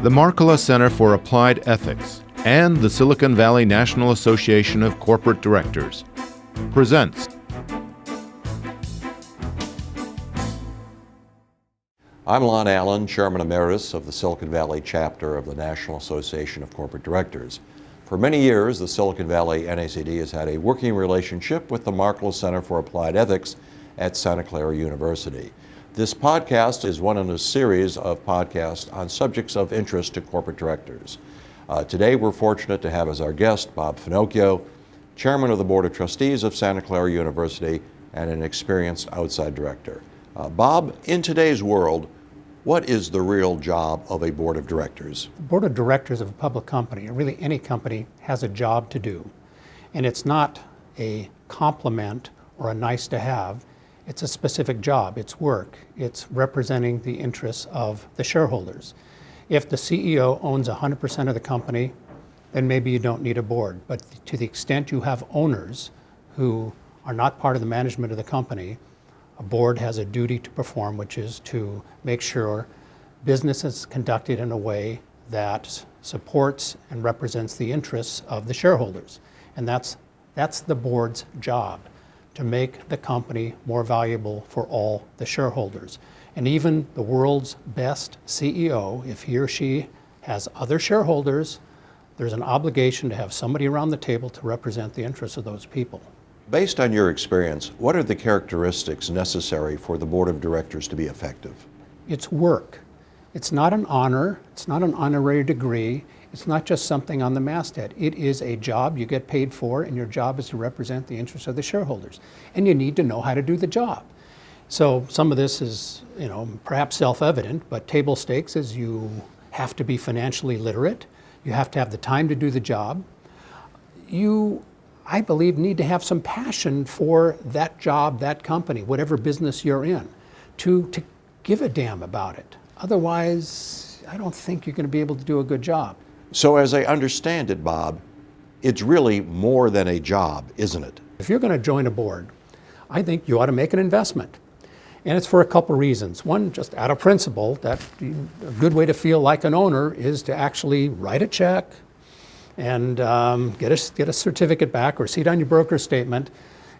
The Markkula Center for Applied Ethics and the Silicon Valley National Association of Corporate Directors presents. I'm Lon Allan, Chairman Emeritus of the Silicon Valley Chapter of the National Association of Corporate Directors. For many years, the Silicon Valley NACD has had a working relationship with the Markkula Center for Applied Ethics at Santa Clara University. This podcast is one in a series of podcasts on subjects of interest to corporate directors. Today, we're fortunate to have as our guest Bob Finocchio, Chairman of the Board of Trustees of Santa Clara University and an experienced outside director. Bob, in today's world, what is the real job of a board of directors? The board of directors of a public company, or really any company, has a job to do. And it's not a complement or a nice to have. It's a specific job. It's work. It's representing the interests of the shareholders. If the CEO owns 100% of the company, then maybe you don't need a board. But to the extent you have owners who are not part of the management of the company, a board has a duty to perform, which is to make sure business is conducted in a way that supports and represents the interests of the shareholders. And that's the board's job, to make the company more valuable for all the shareholders. And even the world's best CEO, if he or she has other shareholders, there's an obligation to have somebody around the table to represent the interests of those people. Based on your experience, what are the characteristics necessary for the board of directors to be effective? It's work. It's not an honor. It's not an honorary degree. It's not just something on the masthead. It is a job you get paid for, and your job is to represent the interests of the shareholders. And you need to know how to do the job. So some of this is, perhaps self-evident, but table stakes is you have to be financially literate. You have to have the time to do the job. You, I believe, need to have some passion for that job, that company, whatever business you're in, to give a damn about it. Otherwise, I don't think you're going to be able to do a good job. So as I understand it, Bob, it's really more than a job, isn't it? If you're going to join a board, I think you ought to make an investment. And it's for a couple reasons. One, just out of principle, that a good way to feel like an owner is to actually write a check and get a certificate back or see it on your broker's statement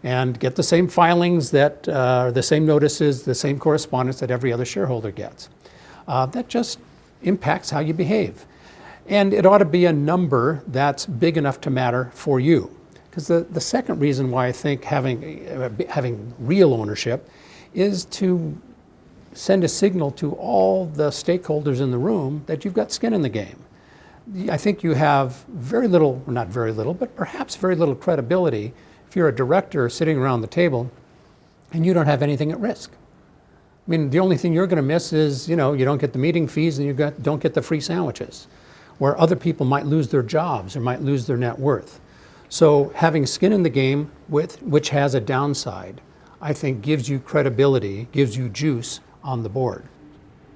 and get the same filings that, the same notices, the same correspondence that every other shareholder gets. That just impacts how you behave. And it ought to be a number that's big enough to matter for you. Because the second reason why I think having real ownership is to send a signal to all the stakeholders in the room that you've got skin in the game. I think you have very little, not very little, but perhaps very little credibility if you're a director sitting around the table and you don't have anything at risk. I mean, the only thing you're going to miss is, you don't get the meeting fees and you don't get the free sandwiches, where other people might lose their jobs or might lose their net worth. So having skin in the game, which has a downside, I think gives you credibility, gives you juice on the board.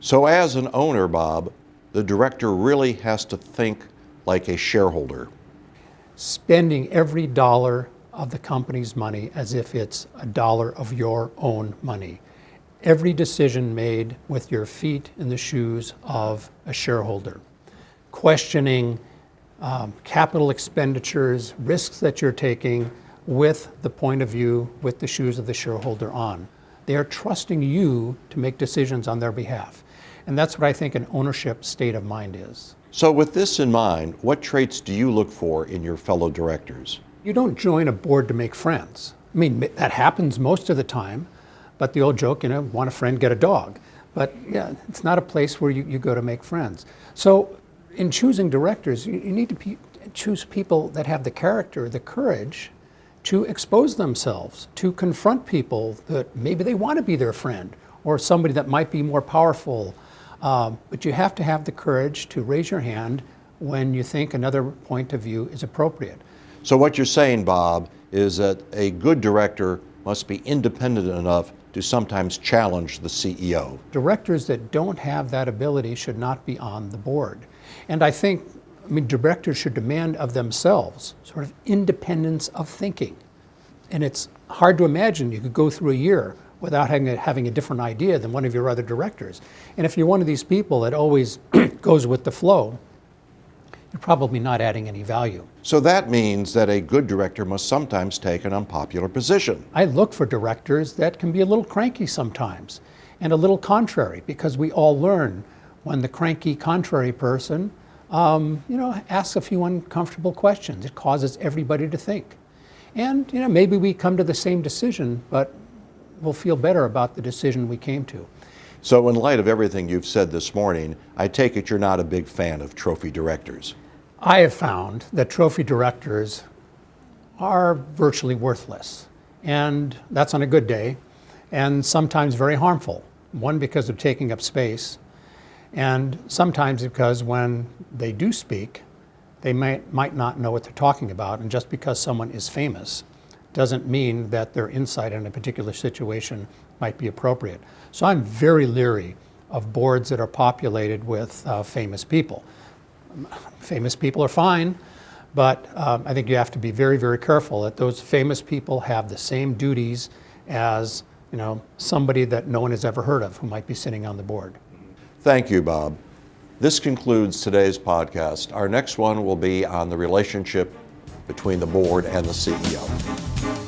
So as an owner, Bob, the director really has to think like a shareholder. Spending every dollar of the company's money as if it's a dollar of your own money. Every decision made with your feet in the shoes of a shareholder. Questioning capital expenditures, risks that you're taking with the point of view, with the shoes of the shareholder on. They are trusting you to make decisions on their behalf. And that's what I think an ownership state of mind is. So with this in mind, what traits do you look for in your fellow directors? You don't join a board to make friends. I mean, that happens most of the time, but the old joke, want a friend, get a dog. But yeah, it's not a place where you go to make friends. So in choosing directors, you need to choose people that have the character, the courage to expose themselves, to confront people that maybe they want to be their friend or somebody that might be more powerful. But you have to have the courage to raise your hand when you think another point of view is appropriate. So what you're saying, Bob, is that a good director must be independent enough to sometimes challenge the CEO. Directors that don't have that ability should not be on the board. And I think, directors should demand of themselves sort of independence of thinking. And it's hard to imagine you could go through a year without having a different idea than one of your other directors. And if you're one of these people that always goes with the flow, you're probably not adding any value. So that means that a good director must sometimes take an unpopular position. I look for directors that can be a little cranky sometimes and a little contrary, because we all learn when the cranky, contrary person asks a few uncomfortable questions. It causes everybody to think. And maybe we come to the same decision, but we'll feel better about the decision we came to. So in light of everything you've said this morning, I take it you're not a big fan of trophy directors. I have found that trophy directors are virtually worthless, and that's on a good day, and sometimes very harmful. One, because of taking up space, and sometimes because when they do speak, they might not know what they're talking about, and just because someone is famous doesn't mean that their insight in a particular situation might be appropriate. So I'm very leery of boards that are populated with famous people. Famous people are fine, but I think you have to be very, very careful that those famous people have the same duties as somebody that no one has ever heard of who might be sitting on the board. Thank you, Bob. This concludes today's podcast. Our next one will be on the relationship between the board and the CEO.